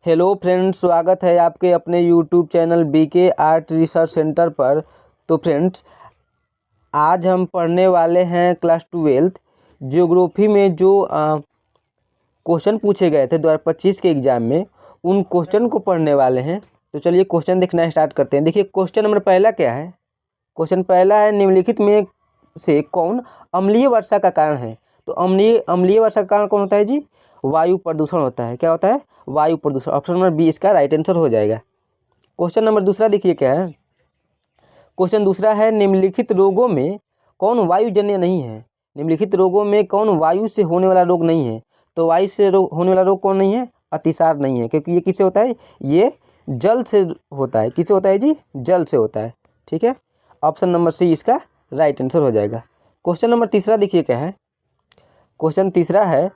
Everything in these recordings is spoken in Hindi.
हेलो फ्रेंड्स, स्वागत है आपके अपने YouTube channel BK art research centre पर। तो फ्रेंड्स, आज हम पढ़ने वाले हैं क्लास 12 जियोग्राफी में जो क्वेश्चन पूछे गए थे 2025 के एग्ज़ाम में, उन क्वेश्चन को पढ़ने वाले हैं। तो चलिए क्वेश्चन देखना स्टार्ट करते हैं। देखिए क्वेश्चन नंबर पहला क्या है। क्वेश्चन पहला है, निम्नलिखित में से कौन अम्लीय वर्षा का कारण है। तो अम्लीय वर्षा का कारण कौन होता है जी? वायु प्रदूषण होता है। क्या होता है? वायु प्रदूषण। ऑप्शन नंबर बी इसका राइट आंसर हो जाएगा। क्वेश्चन नंबर दूसरा देखिए क्या है। क्वेश्चन दूसरा है, निम्नलिखित रोगों में कौन वायुजन्य नहीं है। निम्नलिखित रोगों में कौन वायु से होने वाला रोग नहीं है। तो वायु से होने वाला रोग कौन नहीं है? अतिसार नहीं है, क्योंकि ये किससे होता है? ये जल से होता है। किससे होता है जी? जल से होता है। ठीक है, ऑप्शन नंबर सी इसका राइट आंसर हो जाएगा। क्वेश्चन नंबर तीसरा देखिए क्या है। क्वेश्चन तीसरा है,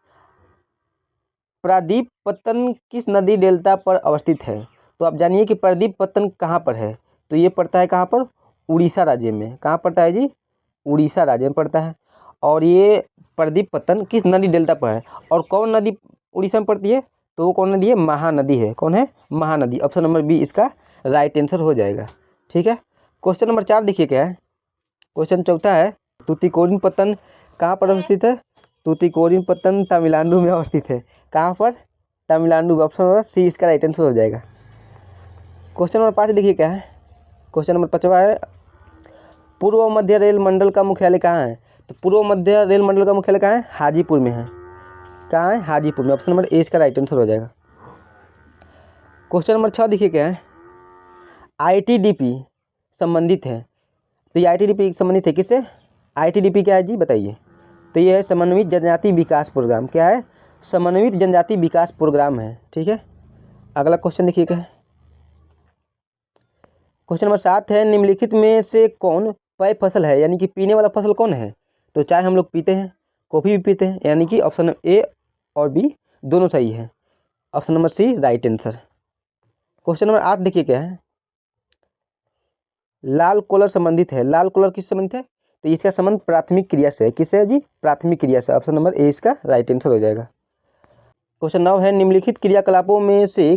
प्रादीप पत्तन किस नदी डेल्टा पर अवस्थित है। तो आप जानिए कि प्रादीप पत्तन कहाँ पर है। तो ये पड़ता है कहाँ पर? उड़ीसा राज्य में। कहाँ पड़ता है जी? उड़ीसा राज्य में पड़ता है। और ये प्रादीप पत्तन किस नदी डेल्टा पर है और कौन नदी उड़ीसा में पड़ती है? तो वो कौन नदी है? महानदी है। कौन है? महानदी। ऑप्शन नंबर बी इसका राइट आंसर हो जाएगा। ठीक है, क्वेश्चन नंबर 4 देखिए क्या है। क्वेश्चन चौथा है, तूतीकोरिन पत्तन कहाँ पर अवस्थित है। तूतीकोरिन पत्तन तमिलनाडु में अवस्थित है। कहाँ पर? तमिलनाडु। ऑप्शन नंबर सी इसका राइट आंसर हो जाएगा। क्वेश्चन नंबर 5 देखिए क्या है। क्वेश्चन नंबर 5वां है, पूर्व मध्य रेल मंडल का मुख्यालय कहाँ है। तो पूर्व मध्य रेल मंडल का मुख्यालय कहाँ है? हाजीपुर में है। कहाँ है? हाजीपुर में। ऑप्शन नंबर ए इसका राइट आंसर हो जाएगा। क्वेश्चन नंबर 6 देखिए क्या है। आईटीडीपी संबंधित है। तो ये आईटीडीपी संबंधित है किससे? आईटीडीपी क्या है जी, बताइए। तो ये है समन्वित जनजाति विकास प्रोग्राम। क्या है? समन्वित जनजाति विकास प्रोग्राम है। ठीक है, अगला क्वेश्चन देखिए क्या है। क्वेश्चन नंबर 7 है, निम्नलिखित में से कौन पेय फसल है, यानी कि पीने वाला फसल कौन है। तो चाय हम लोग पीते हैं, कॉफ़ी भी पीते हैं, यानी कि ऑप्शन ए और बी दोनों सही है। Option number C right answer. Question number 8 देखिए क्या है। लाल कलर संबंधित है। लाल कलर किस संबंधित है? तो इसका संबंध प्राथमिक क्रिया से है। किससे है जी? प्राथमिक क्रिया से। ऑप्शन नंबर ए इसका राइट आंसर हो जाएगा। क्वेश्चन 9 है, निम्नलिखित क्रियाकलापों में से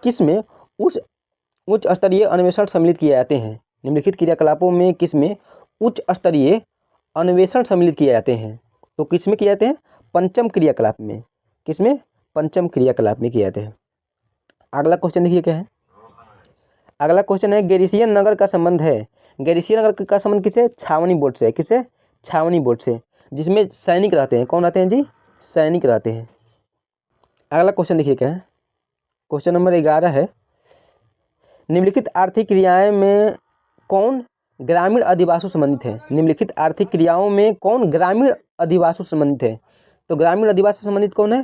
किस में उच्च स्तरीय अन्वेषण सम्मिलित किए जाते हैं। निम्नलिखित क्रियाकलापों में किस में उच्च स्तरीय अन्वेषण सम्मिलित किए जाते हैं। तो किस में किए जाते हैं? पंचम क्रियाकलाप में। किस में? पंचम क्रियाकलाप में किए जाते हैं। अगला क्वेश्चन देखिए क्या है। अगला क्वेश्चन है, गैरिसियन नगर का संबंध है। गैरिसियन नगर का संबंध किससे? छावनी बोर्ड से। किससे? छावनी बोर्ड से, जिसमें सैनिक रहते हैं। कौन रहते हैं जी? सैनिक रहते हैं। अगला क्वेश्चन देखिए क्या है। क्वेश्चन नंबर 11 है, निम्नलिखित आर्थिक क्रियाएं में कौन ग्रामीण अधिवासों संबंधित है। निम्नलिखित आर्थिक क्रियाओं में कौन ग्रामीण अधिवासों संबंधित है। तो ग्रामीण अधिवास से संबंधित कौन है?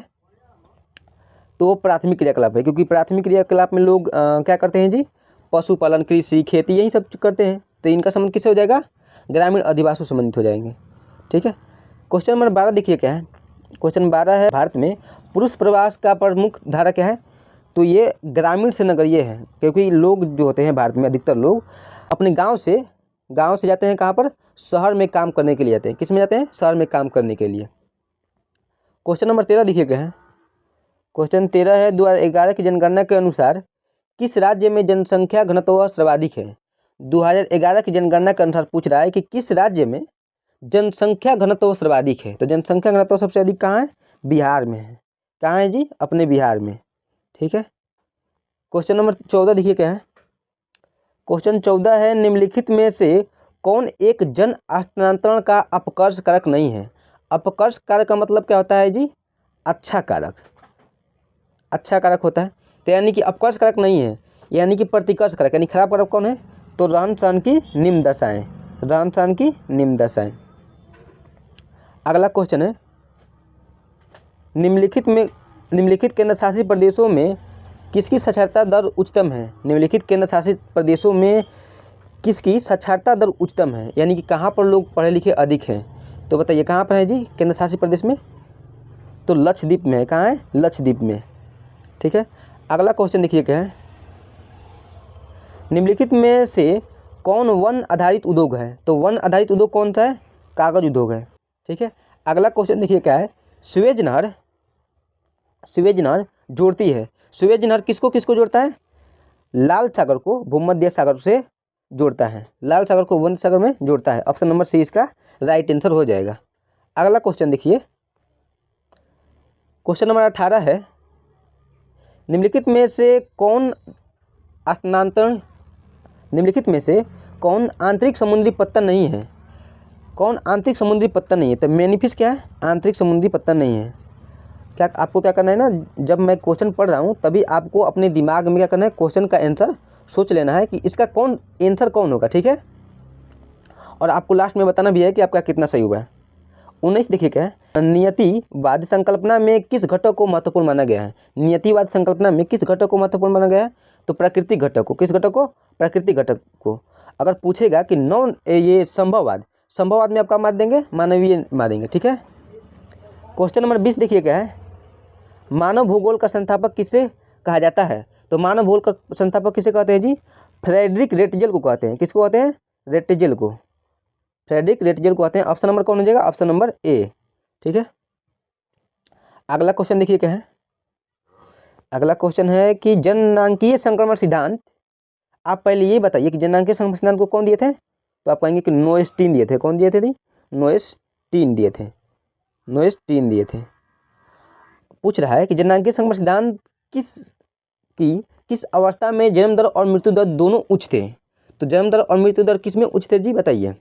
तो प्राथमिक क्रियाकलाप है, क्योंकि प्राथमिक क्रियाकलाप में लोग क्या करते हैं जी? पशुपालन, कृषि, खेती, यही सब करते हैं। तो इनका संबंध किससे हो जाएगा? ग्रामीण अधिवासों संबंधित हो जाएंगे। ठीक है, क्वेश्चन नंबर 12 देखिए क्या है। क्वेश्चन 12 है, भारत में पुरुष प्रवास का प्रमुख धारा क्या है। तो ये ग्रामीण से नगरीय है, क्योंकि लोग जो होते हैं भारत में अधिकतर लोग अपने गांव से जाते हैं कहाँ पर? शहर में काम करने के लिए जाते हैं। किस में जाते हैं? शहर में काम करने के लिए। क्वेश्चन नंबर 13 देखिए क्या है। क्वेश्चन 13 है, 2011 की जनगणना के अनुसार किस राज्य में जनसंख्या घनत्व सर्वाधिक है। 2011 की जनगणना के अनुसार पूछ रहा है कि किस राज्य में जनसंख्या घनत्व सर्वाधिक है। तो जनसंख्या घनत्व सबसे अधिक कहाँ है? बिहार में है। कहाँ है जी? अपने बिहार में। ठीक है, क्वेश्चन नंबर 14 देखिए क्या है। क्वेश्चन 14 है, निम्नलिखित में से कौन एक जन हस्तांतरण का अपकर्ष कारक नहीं है। अपकर्ष कारक का मतलब क्या होता है जी? अच्छा कारक। अच्छा कारक होता है। तो यानी कि अपकर्ष कारक नहीं है, यानी कि प्रतिकर्ष कारक, यानी खराब कारक कौन है? तो रहन सहन की निम्न दशाएं। रहन सहन की निम्न दशाएं। अगला क्वेश्चन है, निम्नलिखित केंद्र शासित प्रदेशों में किसकी साक्षरता दर उच्चतम है। निम्नलिखित केंद्र शासित प्रदेशों में किसकी साक्षरता दर उच्चतम है, यानी कि कहाँ पर लोग पढ़े लिखे अधिक हैं। तो बताइए कहाँ पर है जी केंद्र शासित प्रदेश में? तो लक्षद्वीप में है। कहाँ है? लक्षद्वीप में। ठीक है, अगला क्वेश्चन देखिए क्या है। निम्नलिखित में से कौन वन आधारित उद्योग है। तो वन आधारित उद्योग कौन सा है? कागज उद्योग है। ठीक है, अगला क्वेश्चन देखिए क्या है। स्वेज नहर जोड़ती है सुएज नहर किसको किसको जोड़ता है? लाल सागर को भूमध्य सागर से जोड़ता है, लाल सागर को भूमध्य सागर में जोड़ता है। ऑप्शन नंबर सी इसका राइट आंसर हो जाएगा। अगला क्वेश्चन देखिए, क्वेश्चन नंबर 18 है, निम्नलिखित में से कौन स्थानांतरण निम्नलिखित में से कौन आंतरिक समुद्री पत्तन नहीं है? कौन आंतरिक समुद्री पत्तन नहीं है? तो मेनिफिस क्या है? आंतरिक समुद्री पत्तन नहीं है। क्या आपको क्या करना है ना, जब मैं क्वेश्चन पढ़ रहा हूँ तभी आपको अपने दिमाग में क्या करना है, क्वेश्चन का आंसर सोच लेना है कि इसका कौन आंसर कौन होगा, ठीक है। और आपको लास्ट में बताना भी है कि आपका कितना सही हुआ है। 19 देखिए क्या है, नियतिवाद संकल्पना में किस घटक को महत्वपूर्ण माना गया है? नियतिवाद संकल्पना में किस घटक को महत्वपूर्ण माना गया है? तो प्राकृतिक घटक को। किस घटक को? प्राकृतिक घटक को। अगर पूछेगा कि ये संभववाद में आपका मार देंगे, मानवीय मारेंगे, ठीक है। क्वेश्चन नंबर 20 देखिए क्या है, मानव भूगोल का संस्थापक किसे कहा जाता है? तो मानव भूगोल का संस्थापक किसे कहते हैं जी? फ्रेडरिक रेटजेल को कहते हैं। किसको कहते हैं? रेटजेल को। फ्रेडरिक रेटजेल को कहते हैं। ऑप्शन नंबर कौन हो जाएगा? ऑप्शन नंबर ए, ठीक है। अगला क्वेश्चन देखिए क्या है, अगला क्वेश्चन है कि जननांकीय संक्रमण सिद्धांत, आप पहले ये बताइए कि जननांकीय संक्रमण सिद्धांत को कौन दिए थे? तो आप कहेंगे कि नोएस्टीन दिए थे। कौन दिए थे? नोएस्टीन दिए थे। नोएस्टीन दिए थे। पूछ रहा है कि जननांकीय संक्रमण सिद्धांत किस अवस्था में जन्म दर और मृत्यु दर दोनों उच्च थे? तो जन्म दर और मृत्यु दर किस में उच्च थे जी, बताइए।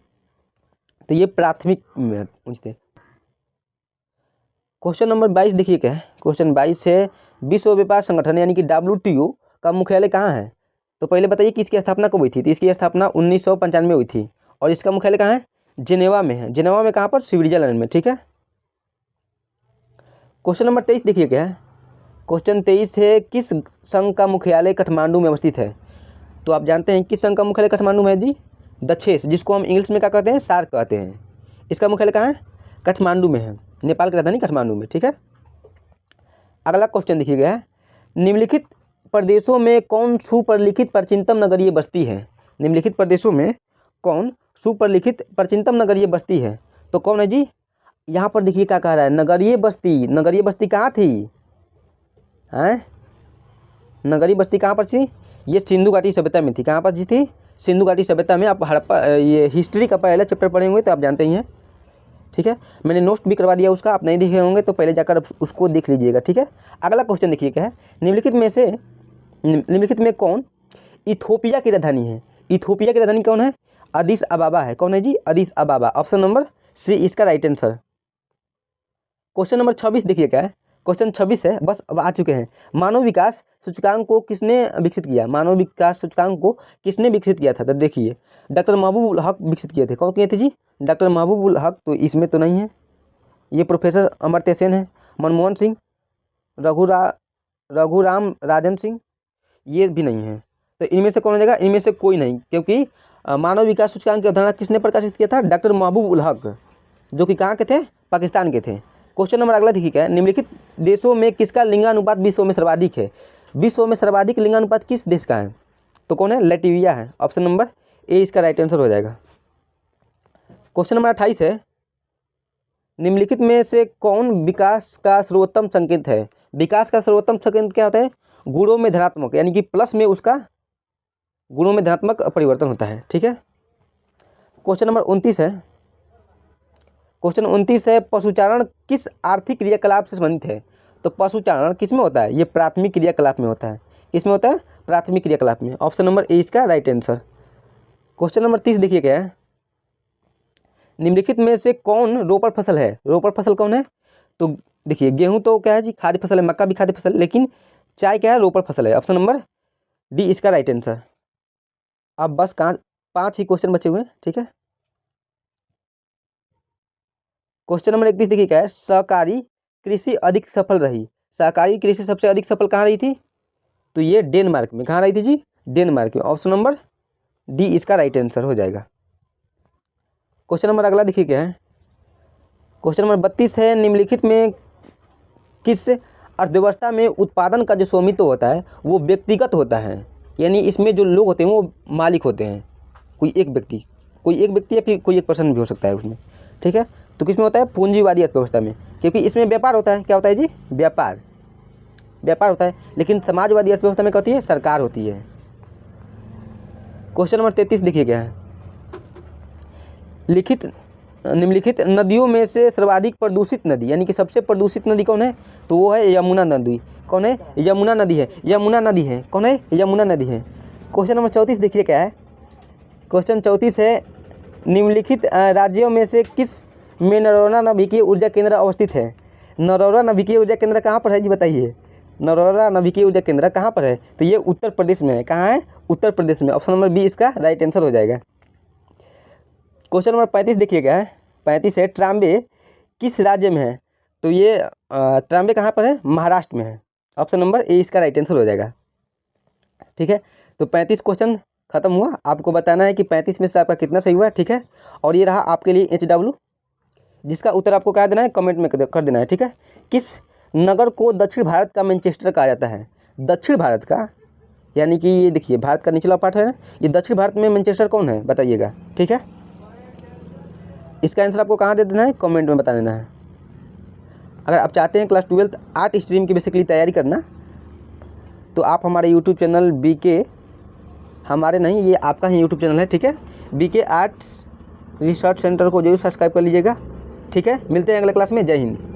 तो ये प्राथमिक में उच्च थे। क्वेश्चन नंबर 22 देखिए क्या है, क्वेश्चन 22 है, विश्व व्यापार संगठन यानी कि WTO का मुख्यालय कहाँ है? तो पहले बताइए कि इसकी स्थापना कब हुई थी? तो इसकी स्थापना 1995 में हुई थी और इसका मुख्यालय कहाँ है? जिनेवा में है। जिनेवा में कहाँ पर? स्विट्जरलैंड में, ठीक है। क्वेश्चन नंबर 23 देखिए क्या है, क्वेश्चन 23 है, किस संघ का मुख्यालय काठमांडू में अवस्थित है? तो आप जानते हैं किस संघ का मुख्यालय काठमांडू में है जी? दक्षेस, जिसको हम इंग्लिश में क्या कहते हैं? सार्क कहते हैं। इसका मुख्यालय कहाँ है? काठमांडू में है। नेपाल की राजधानी काठमांडू में, ठीक है। अगला क्वेश्चन देखिए गया है, निम्नलिखित प्रदेशों में कौन सुपरलिखित प्राचीनतम नगरीय बस्ती है? निम्नलिखित प्रदेशों में कौन सुपरलिखित प्राचीनतम नगरीय बस्ती है? तो कौन है जी? यहाँ पर देखिए क्या कह रहा है, नगरीय बस्ती। नगरीय बस्ती कहाँ थी? हैं? नगरीय बस्ती कहाँ पर थी? ये सिंधु घाटी सभ्यता में थी। कहाँ पर जी थी? सिंधु घाटी सभ्यता में। आप हड़प्पा, ये हिस्ट्री का पहला चैप्टर पढ़े होंगे तो आप जानते ही हैं, ठीक है। मैंने नोट भी करवा दिया उसका, आप नहीं देखे होंगे तो पहले जाकर उसको देख लीजिएगा, ठीक है। अगला क्वेश्चन देखिए क्या है, निम्नलिखित में कौन इथोपिया की राजधानी है? इथोपिया की राजधानी कौन है? अदीस अबाबा है। कौन है जी? अदीस अबाबा। ऑप्शन नंबर सी इसका राइट आंसर। क्वेश्चन नंबर 26 देखिए क्या है, क्वेश्चन 26 है, बस अब आ चुके हैं। मानव विकास सूचकांक को किसने विकसित किया? मानव विकास सूचकांक को किसने विकसित किया था? तो देखिए डॉक्टर महबूब उल हक विकसित किए थे। कौन किए थे जी? डॉक्टर महबूब उल हक। तो इसमें तो नहीं है, ये प्रोफेसर अमर्त्य सेन है। मनमोहन सिंह, रघुराम राजन सिंह, ये भी नहीं है। तो इनमें से कौन हो जाएगा? इनमें से कोई नहीं, क्योंकि मानव विकास सूचकांक की अवधारणा किसने प्रकाशित किया था? डॉक्टर महबूब उल हक, जो कि कहाँ के थे? पाकिस्तान के थे। क्वेश्चन नंबर अगला देखिए क्या है, निम्नलिखित देशों में किसका लिंगानुपात विश्व में सर्वाधिक है? विश्व में सर्वाधिक लिंगानुपात किस देश का है? तो कौन है? लैटविया है। ऑप्शन नंबर ए इसका राइट आंसर हो जाएगा। क्वेश्चन नंबर 28 है, निम्नलिखित में से कौन विकास का सर्वोत्तम संकेत है? विकास का सर्वोत्तम संकेत क्या होता है? गुणों में धनात्मक, यानी कि प्लस में उसका गुणों में धनात्मक परिवर्तन होता है, ठीक है। क्वेश्चन नंबर 29 है, क्वेश्चन 29 है, पशुचारण किस आर्थिक क्रियाकलाप से संबंधित है? तो पशुचारण किस में होता है? ये प्राथमिक क्रियाकलाप में होता है। किस में होता है? प्राथमिक क्रियाकलाप में। ऑप्शन नंबर ए इसका राइट आंसर। क्वेश्चन नंबर 30 देखिए क्या है, निम्नलिखित में से कौन रोपड़ फसल है? रोपड़ फसल कौन है? तो देखिए गेहूं तो क्या है जी? खाद्य फसल है। मक्का भी खाद्य फसल, लेकिन चाय क्या है? रोपड़ फसल है। ऑप्शन नंबर डी इसका राइट आंसर। अब बस 5 ही क्वेश्चन बचे हुए हैं, ठीक है। क्वेश्चन नंबर 31 देखिए क्या है, सहकारी कृषि अधिक सफल रही। सहकारी कृषि सबसे अधिक सफल कहाँ रही थी? तो ये डेनमार्क में। कहाँ रही थी जी? डेनमार्क में। ऑप्शन नंबर डी इसका राइट आंसर हो जाएगा। क्वेश्चन नंबर अगला देखिए क्या है, क्वेश्चन नंबर 32 है, निम्नलिखित में किस अर्थव्यवस्था में उत्पादन का जो स्वामित्व होता है वो व्यक्तिगत होता है? यानी इसमें जो लोग होते हैं वो मालिक होते हैं। कोई एक व्यक्ति या फिर कोई एक पर्सन भी हो सकता है उसमें, ठीक है। तो किसमें होता है? पूंजीवादी अर्थव्यवस्था में, क्योंकि इसमें व्यापार होता है। क्या होता है जी? व्यापार। व्यापार होता है, लेकिन समाजवादी अर्थव्यवस्था में क्या होती है, सरकार होती है। क्वेश्चन नंबर 33 देखिए क्या है, निम्नलिखित नदियों में से सर्वाधिक प्रदूषित नदी, यानी कि सबसे प्रदूषित नदी कौन है, तो वो है यमुना नदी। कौन है, यमुना नदी है, यमुना नदी है, कौन है, यमुना नदी है। क्वेश्चन नंबर 34 देखिए क्या है, क्वेश्चन 34 है, निम्नलिखित राज्यों में से किस में नरोरा नाभिकीय ऊर्जा केंद्र अवस्थित है। नरोरा नाभिकीय ऊर्जा केंद्र कहाँ पर है जी बताइए, नरोरा नाभिकीय ऊर्जा केंद्र कहाँ पर है, तो ये उत्तर प्रदेश में है। कहाँ है, उत्तर प्रदेश में। ऑप्शन नंबर बी इसका राइट आंसर हो जाएगा। क्वेश्चन नंबर 35 देखिएगा, 35 है, ट्राम्बे किस राज्य में है, तो ये ट्राम्बे कहाँ पर है, महाराष्ट्र में है। ऑप्शन नंबर ए इसका राइट आंसर हो जाएगा। ठीक है, तो 35 क्वेश्चन खत्म हुआ। आपको बताना है कि 35 में से आपका कितना सही हुआ है। ठीक है, और ये रहा आपके लिए HW, जिसका उत्तर आपको क्या देना है, कमेंट में कर देना है। ठीक है, किस नगर को दक्षिण भारत का मैनचेस्टर कहा जाता है, दक्षिण भारत का, यानी कि ये देखिए भारत का निचला पार्ट है ना, ये दक्षिण भारत में मैनचेस्टर कौन है बताइएगा। ठीक है, इसका आंसर आपको कहाँ दे देना है, कमेंट में बता देना है। अगर आप चाहते हैं क्लास 12th आर्ट स्ट्रीम की बेसिकली तैयारी करना, तो आप हमारे यूट्यूब चैनल BK, हमारे नहीं ये आपका ही यूट्यूब चैनल है। ठीक है, BK आर्ट्स रिसर्च सेंटर को जरूर सब्सक्राइब कर लीजिएगा। ठीक है, मिलते हैं अगले क्लास में। जय हिंद।